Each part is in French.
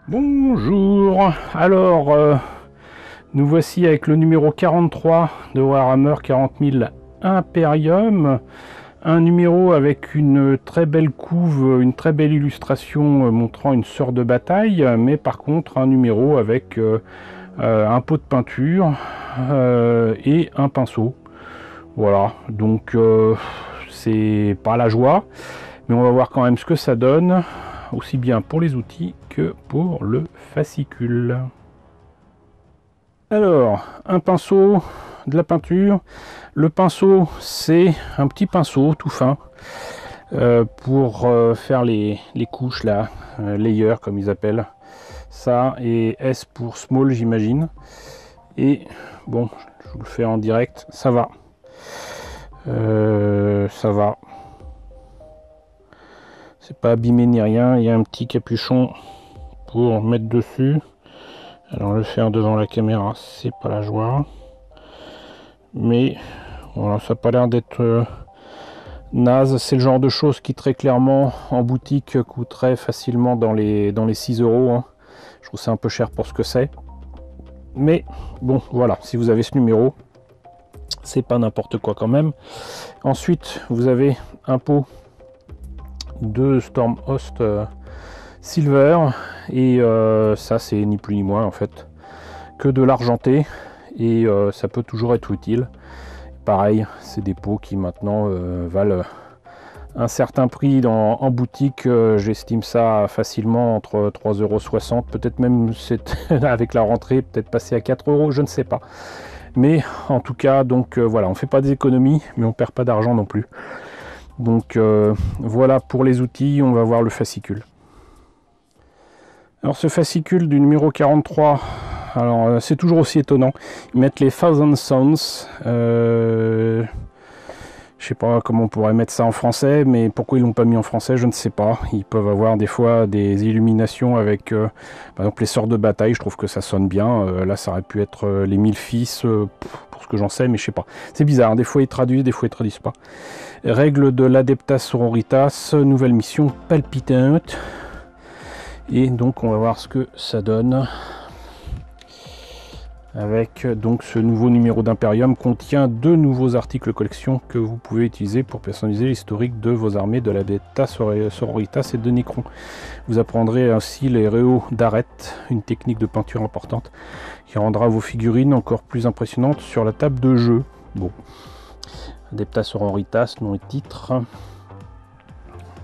Bonjour, alors nous voici avec le numéro 43 de Warhammer 40 000 Imperium, un numéro avec une très belle couve, une très belle illustration montrant une sœur de bataille, mais par contre un numéro avec un pot de peinture et un pinceau. Voilà, donc c'est pas la joie, mais on va voir quand même ce que ça donne, aussi bien pour les outils que pour le fascicule. Alors, un pinceau, de la peinture. Le pinceau, c'est un petit pinceau tout fin pour faire les couches là, layer comme ils appellent ça, et S pour small j'imagine. Et bon, je vous le fais en direct, ça va. Ça va. C'est pas abîmé ni rien, il y a un petit capuchon pour mettre dessus. Alors le faire devant la caméra, c'est pas la joie. Mais voilà, ça n'a pas l'air d'être naze. C'est le genre de choses qui très clairement en boutique coûterait facilement dans les 6 euros. Hein. Je trouve ça un peu cher pour ce que c'est. Mais bon, voilà, si vous avez ce numéro, c'est pas n'importe quoi quand même. Ensuite, vous avez un pot de Stormhost Silver. Et ça, c'est ni plus ni moins en fait que de l'argenté. Et ça peut toujours être utile. Pareil, c'est des pots qui maintenant valent un certain prix en boutique. J'estime ça facilement entre 3,60 €, peut-être même avec la rentrée, peut-être passer à 4 €, je ne sais pas. Mais en tout cas, donc voilà, on ne fait pas des économies, mais on perd pas d'argent non plus. Donc voilà pour les outils, on va voir le fascicule. Alors ce fascicule du numéro 43, alors c'est toujours aussi étonnant. Ils mettent les Thousand Sounds. Je sais pas comment on pourrait mettre ça en français, mais pourquoi ils l'ont pas mis en français, je ne sais pas. Ils peuvent avoir des fois des illuminations avec par exemple les sœurs de bataille, je trouve que ça sonne bien. Là ça aurait pu être les 1000 fils, pour ce que j'en sais, mais je sais pas. C'est bizarre, hein. Des fois ils traduisent, des fois ils traduisent pas. Règle de l'Adeptas Sororitas, nouvelle mission palpitante. Et donc on va voir ce que ça donne. Avec donc ce nouveau numéro d'Imperium contient 2 nouveaux articles collection que vous pouvez utiliser pour personnaliser l'historique de vos armées de l'Adeptas Sororitas et de Necron. Vous apprendrez ainsi les réaux d'arête, une technique de peinture importante qui rendra vos figurines encore plus impressionnantes sur la table de jeu. Bon, Adeptas Sororitas, nom et titre.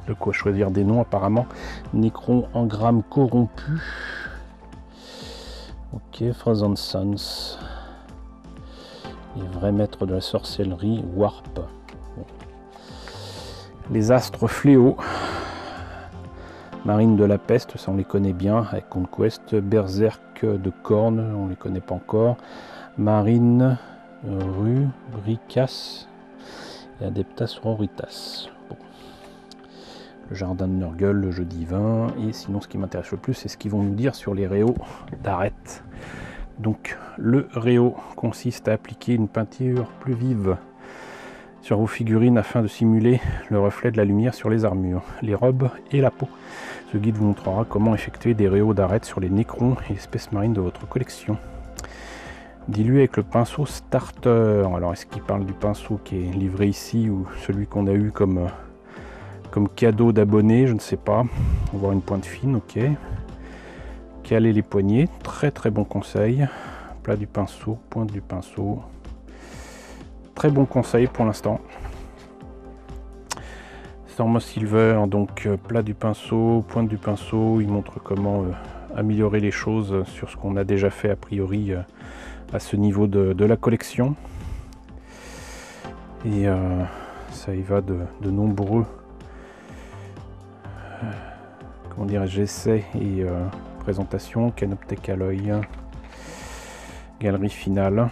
De quoi choisir des noms apparemment. Necron engramme corrompu. Ok, Frozen Sons. Les vrais maîtres de la sorcellerie, Warp. Bon. Les astres fléaux. Marine de la peste, ça on les connaît bien avec Conquest. Berserk de Corne, on les connaît pas encore. Marine, Rubricas et Adeptas Sororitas. Bon. Le jardin de Nurgle, le jeu divin, et sinon ce qui m'intéresse le plus, c'est ce qu'ils vont nous dire sur les réaux d'arête. Donc le réau consiste à appliquer une peinture plus vive sur vos figurines afin de simuler le reflet de la lumière sur les armures, les robes et la peau. Ce guide vous montrera comment effectuer des réaux d'arête sur les nécrons et espèces marines de votre collection. Dilué avec le pinceau starter. Alors est-ce qu'il parle du pinceau qui est livré ici ou celui qu'on a eu comme cadeau d'abonné, je ne sais pas. On va voir une pointe fine, ok. Caler les poignets, très très bon conseil. Plat du pinceau, pointe du pinceau. Très bon conseil pour l'instant. Stormhost Silver, donc plat du pinceau, pointe du pinceau. Il montre comment améliorer les choses sur ce qu'on a déjà fait a priori à ce niveau de la collection. Et ça y va de nombreux comment dirais-je, j'essaie et présentation, Canoptech à l'œil, galerie finale.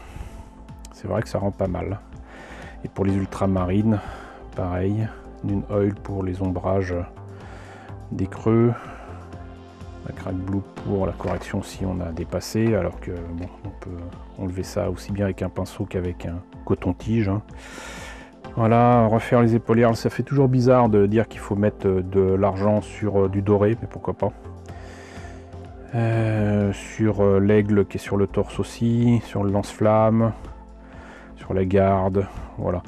C'est vrai que ça rend pas mal. Et pour les ultramarines, pareil, une oil pour les ombrages des creux, la crack blue pour la correction si on a dépassé, alors que bon, on peut enlever ça aussi bien avec un pinceau qu'avec un coton-tige. Hein. Voilà, refaire les épaulières, ça fait toujours bizarre de dire qu'il faut mettre de l'argent sur du doré, mais pourquoi pas. sur l'aigle qui est sur le torse aussi, sur le lance-flamme, sur la garde, voilà.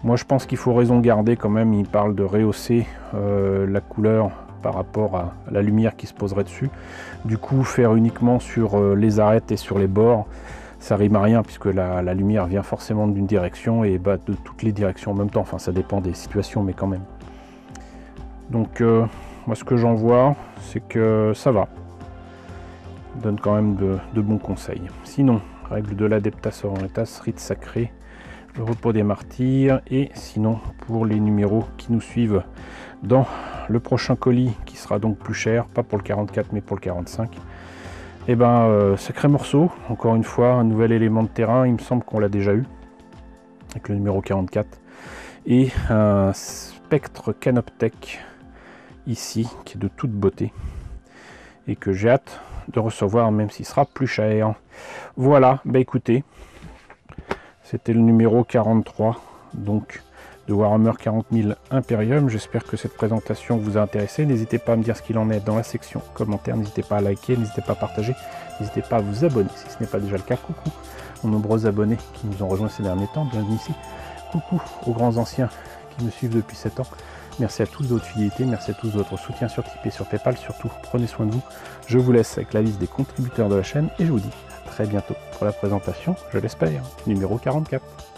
Moi je pense qu'il faut raison garder quand même, il parle de rehausser la couleur par rapport à la lumière qui se poserait dessus. Du coup faire uniquement sur les arêtes et sur les bords, ça rime à rien puisque la lumière vient forcément d'une direction et bah, de toutes les directions en même temps, enfin ça dépend des situations mais quand même. Donc moi ce que j'en vois c'est que ça va, il donne quand même de bons conseils. Sinon, règle de l'Adeptas Orientas, rite sacré, le repos des martyrs, et sinon pour les numéros qui nous suivent dans le prochain colis qui sera donc plus cher, pas pour le 44 mais pour le 45, et ben sacré morceau, encore une fois un nouvel élément de terrain, il me semble qu'on l'a déjà eu avec le numéro 44, et un spectre Canoptech ici qui est de toute beauté et que j'ai hâte de recevoir même s'il sera plus cher. Voilà, bah écoutez, c'était le numéro 43 donc de Warhammer 40 000 Imperium. J'espère que cette présentation vous a intéressé. N'hésitez pas à me dire ce qu'il en est dans la section commentaires, n'hésitez pas à liker, n'hésitez pas à partager, n'hésitez pas à vous abonner si ce n'est pas déjà le cas. Coucou aux nombreux abonnés qui nous ont rejoints ces derniers temps, bienvenue ici. Coucou aux grands anciens qui me suivent depuis 7 ans. Merci à tous de votre fidélité, merci à tous de votre soutien sur Tipeee, sur Paypal. Surtout, prenez soin de vous. Je vous laisse avec la liste des contributeurs de la chaîne et je vous dis à très bientôt pour la présentation, je l'espère, numéro 44.